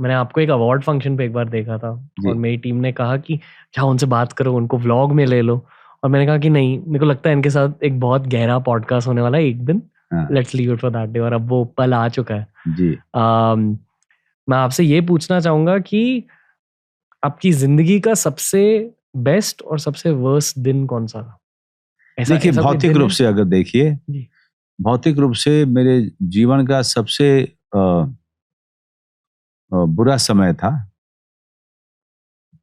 मैंने आपको एक अवार्ड फंक्शन पे एक बार देखा था और जी। मेरी टीम ने कहा कि जाओ उनसे बात करो, उनको व्लॉग में ले लो। और मैंने कहा कि नहीं, मेरे को लगता है इनके साथ एक बहुत गहरा पॉडकास्ट होने वाला है एक दिन, हाँ। Let's leave it for that day. और अब वो पल आ चुका है। जी। मैं आपसे ये पूछना चाहूंगा कि आपकी जिंदगी का सबसे बेस्ट और सबसे वर्स्ट दिन कौन सा था? ऐसा देखिए, ऐसा कोई भौतिक दिन रूप है? से अगर देखिए, जी। भौतिक रूप से मेरे जीवन का सबसे बुरा समय था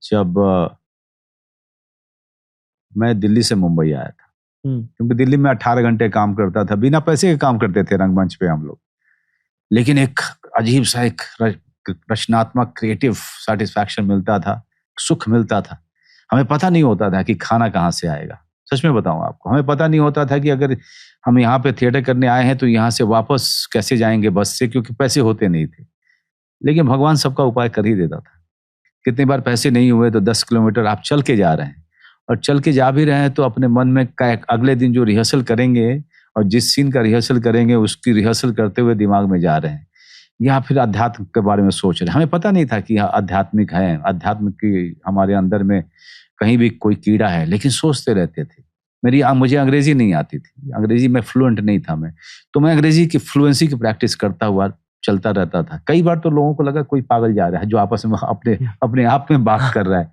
जब मैं दिल्ली से मुंबई आया था। हम्म। क्योंकि दिल्ली में 18 घंटे काम करता था, बिना पैसे के काम करते थे रंगमंच पे हम लोग। लेकिन एक अजीब सा एक रचनात्मक क्रिएटिव सेटिस्फैक्शन मिलता था, सुख मिलता था। हमें पता नहीं होता था कि खाना कहाँ से आएगा। सच में बताऊं आपको, हमें पता नहीं होता था कि अगर हम यहाँ पे थिएटर करने आए हैं तो यहाँ से वापस कैसे जाएंगे बस से, क्योंकि पैसे होते नहीं थे। लेकिन भगवान सबका उपाय कर ही देता था। कितनी बार पैसे नहीं हुए तो 10 किलोमीटर आप चल के जा रहे हैं, और चल के जा भी रहे हैं तो अपने मन में अगले दिन जो रिहर्सल करेंगे और जिस सीन का रिहर्सल करेंगे उसकी रिहर्सल करते हुए दिमाग में जा रहे हैं, या फिर अध्यात्म के बारे में सोच रहे हैं। हमें पता नहीं था कि आध्यात्मिक है, अध्यात्म की हमारे अंदर में कहीं भी कोई कीड़ा है, लेकिन सोचते रहते थे। मुझे अंग्रेजी नहीं आती थी, अंग्रेजी में फ्लुएंट नहीं था मैं, तो मैं अंग्रेजी की फ्लुएंसी की प्रैक्टिस करता हुआ चलता रहता था। कई बार तो लोगों को लगा कोई पागल जा रहा है जो आपस में अपने अपने आप में बात कर रहा है।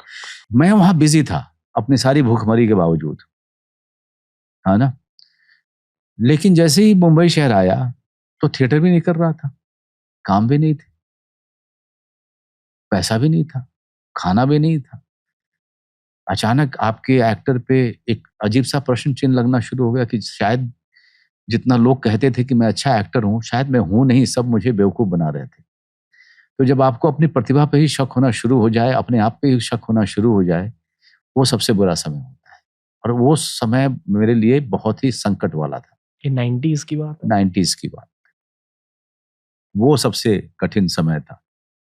मैं वहां बिजी था अपनी सारी भूखमरी के बावजूद, है ना। लेकिन जैसे ही मुंबई शहर आया तो थिएटर भी नहीं कर रहा था, काम भी नहीं थे, पैसा भी नहीं था, खाना भी नहीं था। अचानक आपके एक्टर पे एक अजीब सा प्रश्न चिन्ह लगना शुरू हो गया कि शायद जितना लोग कहते थे कि मैं अच्छा एक्टर हूं, शायद मैं हूं नहीं, सब मुझे बेवकूफ बना रहे थे। तो जब आपको अपनी प्रतिभा पे ही शक होना शुरू हो जाए, अपने आप पे ही शक होना शुरू हो जाए, वो सबसे बुरा समय होता है। और वो समय मेरे लिए बहुत ही संकट वाला था। ये 90s की बात है? 90s की बात। वो सबसे कठिन समय था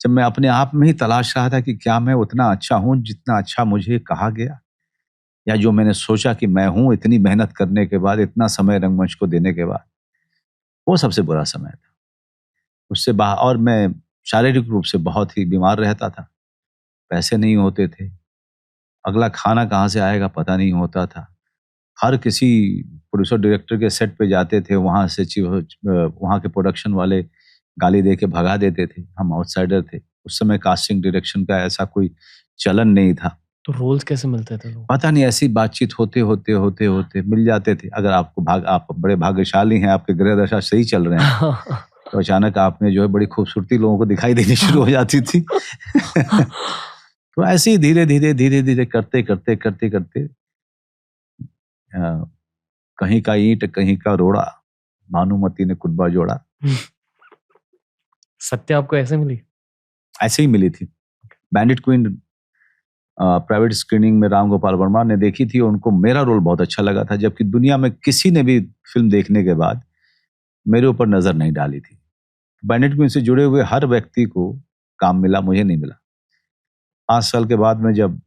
जब मैं अपने आप में ही तलाश रहा था कि क्या मैं उतना अच्छा हूं जितना अच्छा मुझे कहा गया, या जो मैंने सोचा कि मैं हूं इतनी मेहनत करने के बाद, इतना समय रंगमंच को देने के बाद। वो सबसे बुरा समय था। उससे बाहर, और मैं शारीरिक रूप से बहुत ही बीमार रहता था, पैसे नहीं होते थे, अगला खाना कहाँ से आएगा पता नहीं होता था। हर किसी प्रोड्यूसर डायरेक्टर के सेट पे जाते थे, वहां से वहां के प्रोडक्शन वाले गाली दे के भगा देते थे। हम आउटसाइडर थे उस समय, कास्टिंग डायरेक्शन का ऐसा कोई चलन नहीं था। तो रोल्स कैसे मिलते थे लोग? पता नहीं, ऐसी बातचीत होते होते होते होते मिल जाते थे। अगर आप बड़े भाग्यशाली हैं, आपके ग्रह दशा सही चल रहे हैं, तो अचानक आप में जो है बड़ी खूबसूरती लोगों को दिखाई देनी शुरू हो जाती थी। तो ऐसे ही धीरे धीरे धीरे धीरे करते करते करते करते अ, कहीं का ईंट कहीं का रोड़ा, भानुमति ने कुर्बा जोड़ा, सत्य आपको ऐसे मिली? ऐसे ही मिली थी। बैंडिट क्वीन प्राइवेट स्क्रीनिंग में राम गोपाल वर्मा ने देखी थी, और उनको मेरा रोल बहुत अच्छा लगा था, जबकि दुनिया में किसी ने भी फिल्म देखने के बाद मेरे ऊपर नजर नहीं डाली थी। बैंडिट क्वीन से जुड़े हुए हर व्यक्ति को काम मिला, मुझे नहीं मिला। 5 साल के बाद में जब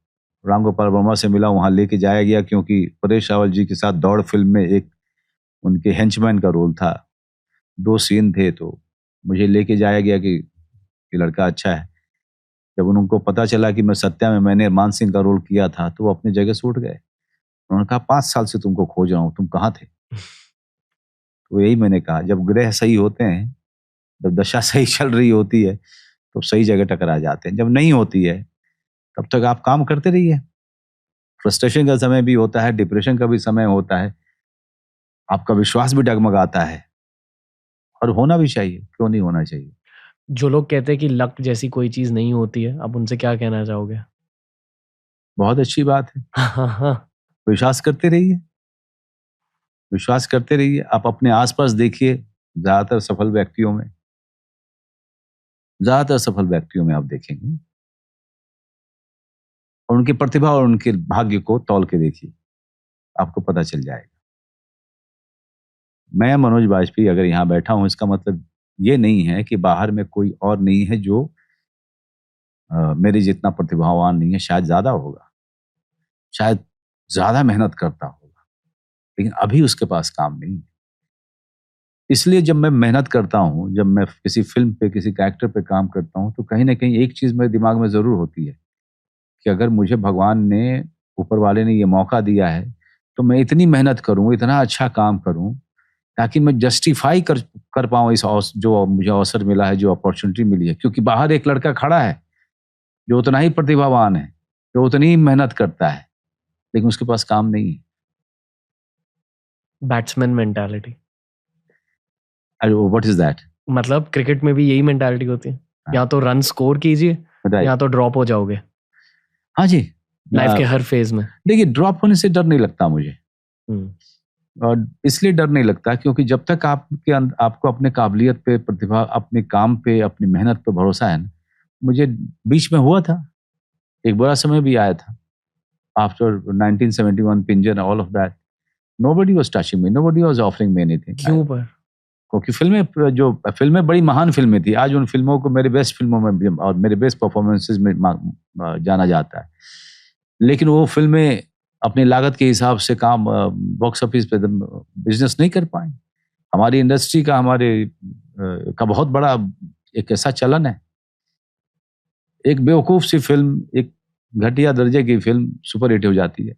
राम गोपाल वर्मा से मिला, वहां लेके जाया गया, क्योंकि परेश रावल जी के साथ दौड़ फिल्म में एक उनके हेंचमैन का रोल था, 2 सीन थे, तो मुझे लेके जाया गया कि ये लड़का अच्छा है। जब उनको पता चला कि मैं सत्या में मैंने मान सिंह का रोल किया था, तो वो अपनी जगह से उठ गए। उन्होंने कहा 5 साल से तुमको खोज रहा हूँ, तुम कहाँ थे? तो यही मैंने कहा, जब ग्रह सही होते हैं, जब दशा सही चल रही होती है, तो सही जगह टकरा जाते हैं। जब नहीं होती है तब तक आप काम करते रहिए। फ्रस्ट्रेशन का समय भी होता है, डिप्रेशन का भी समय होता है, आपका विश्वास भी डगमगाता है, और होना भी चाहिए, क्यों नहीं होना चाहिए। जो लोग कहते हैं कि लक जैसी कोई चीज नहीं होती है, आप उनसे क्या कहना चाहोगे? बहुत अच्छी बात है, विश्वास करते रहिए, विश्वास करते रहिए। आप अपने आसपास देखिए, ज्यादातर सफल व्यक्तियों में आप देखेंगे, और उनकी प्रतिभा और उनके भाग्य को तौल के देखिए, आपको पता चल जाएगा। मैं मनोज बाजपेयी अगर यहाँ बैठा हूं, इसका मतलब ये नहीं है कि बाहर में कोई और नहीं है जो मेरे जितना प्रतिभावान नहीं है। शायद ज्यादा होगा, शायद ज्यादा मेहनत करता होगा, लेकिन अभी उसके पास काम नहीं है। इसलिए जब मैं मेहनत करता हूँ, जब मैं किसी फिल्म पे, किसी कैरेक्टर पे काम करता हूँ, तो कहीं ना कहीं एक चीज मेरे दिमाग में जरूर होती है कि अगर मुझे भगवान ने, ऊपर वाले ने ये मौका दिया है, तो मैं इतनी मेहनत करूं, इतना अच्छा काम करूं, ताकि मैं जस्टिफाई कर पाऊं जो मुझे अवसर मिला है, जो अपॉर्चुनिटी मिली है। क्योंकि बाहर एक लड़का खड़ा है जो उतना ही प्रतिभावान है, जो उतनी ही मेहनत करता है, लेकिन उसके पास काम नहीं है। Batsman mentality. What is that? मतलब क्रिकेट में भी यही मेंटालिटी होती है, या तो रन स्कोर कीजिए या तो ड्रॉप हो जाओगे हाँ जी, लाइफ के हर फेज में। देखिए, ड्रॉप होने से डर नहीं लगता मुझे, और इसलिए डर नहीं लगता क्योंकि जब तक आपको अपने काबिलियत पे, प्रतिभा, अपने काम पे, अपनी मेहनत पे भरोसा है ना। मुझे बीच में हुआ था, एक बुरा समय भी आया था after 1971 Pinjar, all of that, nobody was touching me, nobody was offering me anything. क्यों पर? क्योंकि फिल्में बड़ी महान फिल्में थी। आज उन फिल्मों को मेरे बेस्ट फिल्मों में और मेरे बेस्ट परफॉर्मेंसेस में जाना जाता है, लेकिन वो फिल्में अपनी लागत के हिसाब से काम बॉक्स ऑफिस पे बिजनेस नहीं कर पाए। हमारी इंडस्ट्री का, का बहुत बड़ा एक ऐसा चलन है, एक बेवकूफ सी फिल्म, एक घटिया दर्जे की फिल्म सुपर हिट हो जाती है,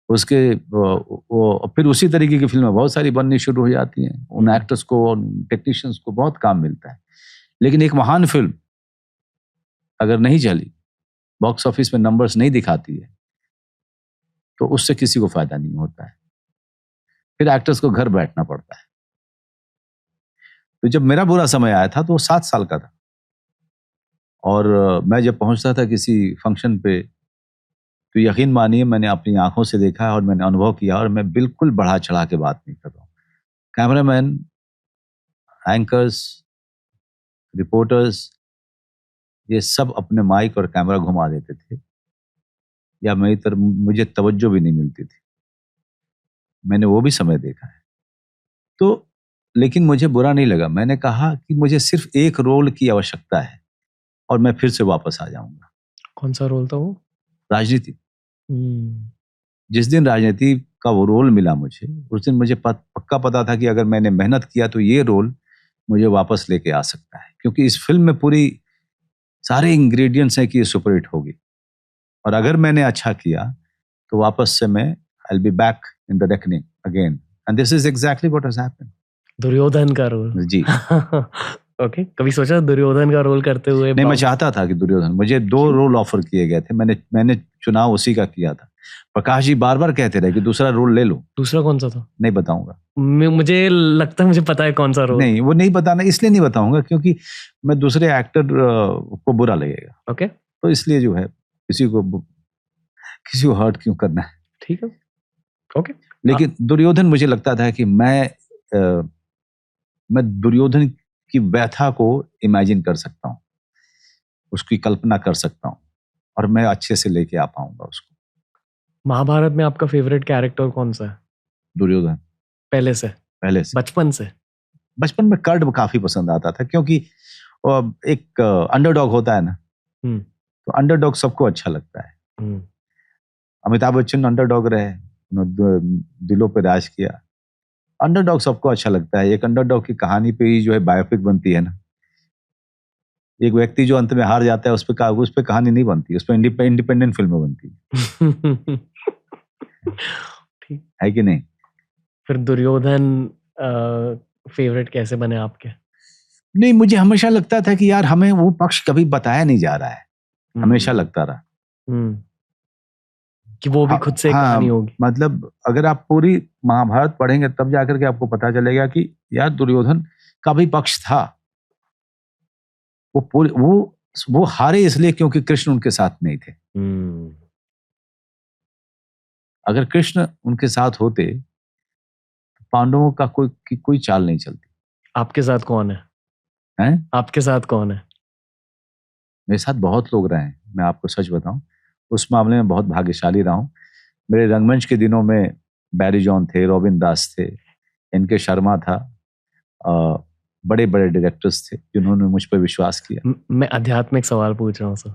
उसके वो फिर उसी तरीके की फिल्में बहुत सारी बननी शुरू हो जाती हैं। उन एक्टर्स को और टेक्नीशियंस को बहुत काम मिलता है। लेकिन एक महान फिल्म अगर नहीं चली, बॉक्स ऑफिस में नंबर्स नहीं दिखाती है, तो उससे किसी को फायदा नहीं होता है, फिर एक्टर्स को घर बैठना पड़ता है। तो जब मेरा बुरा समय आया था तो वो 7 साल का था, और मैं जब पहुंचता था किसी फंक्शन पे, तो यकीन मानिए मैंने अपनी आंखों से देखा और मैंने अनुभव किया, और मैं बिल्कुल बढ़ा चढ़ा के बात नहीं कर रहा हूँ। कैमरामैन, एंकर्स, रिपोर्टर्स, ये सब अपने माइक और कैमरा घुमा देते थे, या मेरी तरफ मुझे तवज्जो भी नहीं मिलती थी। मैंने वो भी समय देखा है। तो लेकिन मुझे बुरा नहीं लगा। मैंने कहा कि मुझे सिर्फ एक रोल की आवश्यकता है और मैं फिर से वापस आ जाऊंगा। कौन सा रोल था वो? राजनीति। जिस दिन राजनीति का वो रोल मिला मुझे, उस दिन मुझे पक्का पता था कि अगर मैंने मेहनत किया तो ये रोल मुझे वापस लेके आ सकता है, क्योंकि इस फिल्म में पूरी सारे इंग्रेडिएंट्स हैं कि ये सुपरहिट होगी, और अगर मैंने अच्छा किया तो वापस से मैं I will be back in the reckoning again, and this is exactly what has happened. Duryodhana का रोल? जी। ओके, कभी सोचा दुर्योधन का रोल करते हुए? नहीं, मैं चाहता था कि दुर्योधन, मुझे 2 रोल ऑफर किए गए थे, मैंने चुनाव उसी का किया था। प्रकाश जी बार बार कहते रहे कि दूसरा रोल ले लो। दूसरा कौन सा था? नहीं बताऊंगा। मुझे लगता है मुझे पता है कौन सा रोल। नहीं, वो नहीं बताना, इसलिए नहीं बताऊंगा क्योंकि मैं दूसरे एक्टर को बुरा लगेगा। ओके, तो इसलिए जो है किसी को हर्ट क्यों करना है। ठीक है, ओके। लेकिन दुर्योधन, मुझे लगता था कि मैं दुर्योधन की व्यथा को इमेजिन कर सकता हूँ, उसकी कल्पना कर सकता हूँ, और मैं अच्छे से लेके आ पाऊंगा उसको। महाभारत में आपका फेवरेट कैरेक्टर कौन सा है? दुर्योधन। पहले से? बचपन से? बचपन में कर्ण काफी पसंद आता था, क्योंकि एक अंडरडॉग होता है ना, तो अंडरडॉग सबको अच्छा लगता है। अमिताभ बच्चन अंडरडॉग रहे, दिलों पे राज किया। अंडरडॉग सबको अच्छा लगता है। एक अंडरडॉग की कहानी पे ही जो है बायोपिक बनती है ना, एक व्यक्ति जो अंत में हार जाता है उस पे कहानी नहीं बनती, उस पे इंडिपेंडेंट फिल्म बनती है। ठीक है कि नहीं? फिर दुर्योधन फेवरेट कैसे बने आपके? नहीं, मुझे हमेशा लगता था कि यार हमें वो पक्ष कभी बताया नहीं जा रहा है, हमेशा लगता रहा कि वो भी खुद से एक कहानी होगी। मतलब अगर आप पूरी महाभारत पढ़ेंगे तब जाकर के आपको पता चलेगा कि यार दुर्योधन का भी पक्ष था। वो हारे इसलिए क्योंकि कृष्ण उनके साथ नहीं थे। अगर कृष्ण उनके साथ होते तो पांडवों का कोई चाल नहीं चलती। आपके साथ कौन है? आपके साथ कौन है? मेरे साथ बहुत लोग रहे हैं, मैं आपको सच बताऊं, उस मामले में बहुत भाग्यशाली रहा हूं। मेरे रंगमंच के दिनों में बैरी जॉन थे, रॉबिन दास थे, एनके शर्मा था, बड़े बड़े डायरेक्टर्स थे जिन्होंने मुझ पर विश्वास किया। मैं आध्यात्मिक सवाल पूछ रहा हूँ सर।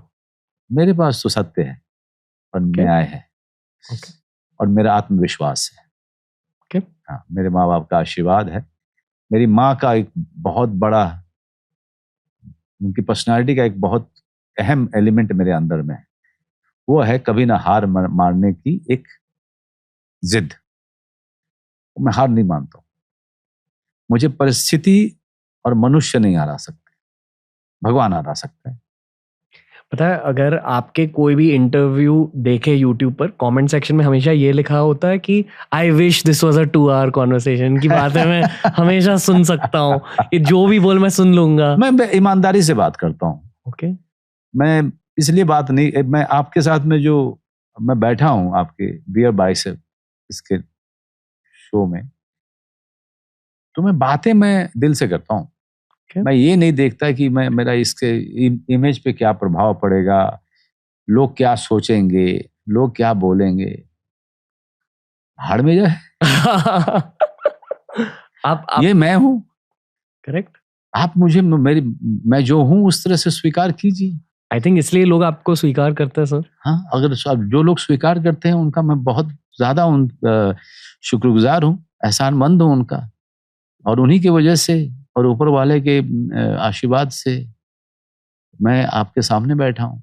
मेरे पास तो सत्य है और न्याय है, और मेरा आत्मविश्वास है। Okay. हाँ, मेरे माँ बाप का आशीर्वाद है मेरी माँ का एक बहुत बड़ा, उनकी पर्सनालिटी का एक बहुत अहम एलिमेंट मेरे अंदर में है, वो है कभी ना हार मारने की एक जिद। मैं हार नहीं मानता हूं। मुझे परिस्थिति और मनुष्य नहीं हरा सकते, भगवान हरा सकता है। पता है, अगर आपके कोई भी इंटरव्यू देखे यूट्यूब पर, कमेंट सेक्शन में हमेशा ये लिखा होता है कि I wish this was a 2 hour conversation, की बातें मैं हमेशा सुन सकता हूँ, ये जो भी बोल मैं सुन लूंगा। मैं ईमानदारी से बात करता हूँ। ओके। मैं इसलिए बात नहीं, मैं आपके साथ में जो मैं बैठा हूँ आपके बियर बाइसेप इसके शो में, तो मैं बातें मैं दिल से करता हूँ। Okay. मैं ये नहीं देखता कि मैं मेरा इसके इमेज पे क्या प्रभाव पड़ेगा, लोग क्या सोचेंगे, लोग क्या बोलेंगे, भाड़ में जाए। आप ये मैं हूँ, करेक्ट। आप मुझे मेरी, मैं जो हूँ उस तरह से स्वीकार कीजिए। आई थिंक इसलिए लोग आपको स्वीकार करते हैं सर। हाँ, अगर जो लोग स्वीकार करते हैं उनका मैं बहुत ज्यादा शुक्रगुजार हूँ, एहसानमंद हूँ उनका, और उन्हीं की वजह से और ऊपर वाले के आशीर्वाद से मैं आपके सामने बैठा हूँ।